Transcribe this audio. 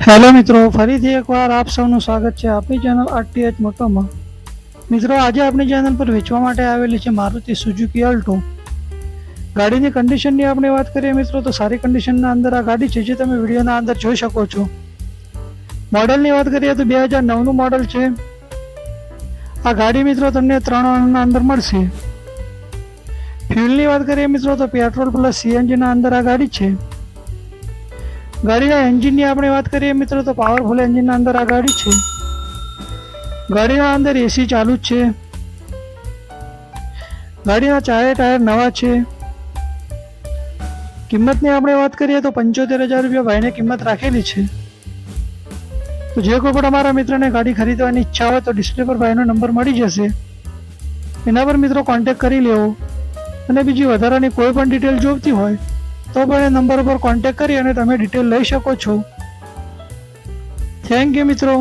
Hello મિત્રો, ફરીથી એકવાર આપ સૌનું સ્વાગત છે આપણી ચેનલ RTH મોટોમાં. મિત્રો, આજે આપણી ચેનલ પર વેચવા માટે આવેલી છે મારુતિ સુઝુકી અલ્ટો. ગાડીની કન્ડિશનની આપણે વાત કરીએ મિત્રો તો સારી કન્ડિશનના અંદર આ ગાડી છે, જે તમે વિડીયોના અંદર જોઈ શકો છો. મોડલની વાત કરીએ તો 2009નું મોડલ છે. આ ગાડી મિત્રો તમને 3 વર્ષના અંદર મળશે. ફ્યુલની વાત કરીએ મિત્રો તો પેટ્રોલ પ્લસ CNGના અંદર આ ગાડી છે. ગાડીના એન્જિનની આપણે વાત કરીએ મિત્રો તો પાવરફુલ એન્જિનના અંદર આ ગાડી છે. ગાડીના અંદર AC ચાલુ જ છે. ગાડીના ચારે ટાયર નવા છે. કિંમતની આપણે વાત કરીએ તો 75,000 રૂપિયા ભાઈને કિંમત રાખેલી છે. તો જે કોઈ પણ અમારા મિત્રને ગાડી ખરીદવાની ઈચ્છા હોય તો ડિસ્પ્લે પર ભાઈનો નંબર મળી જશે, એના પર મિત્રો કોન્ટેક્ટ કરી લેવો. અને બીજી વધારાની કોઈ પણ ડિટેલ જોઈતી હોય તો પણ એ નંબર પર કોન્ટેક્ટ કરી અને તમે ડિટેલ લઈ શકો છો. થેન્ક યુ મિત્રો.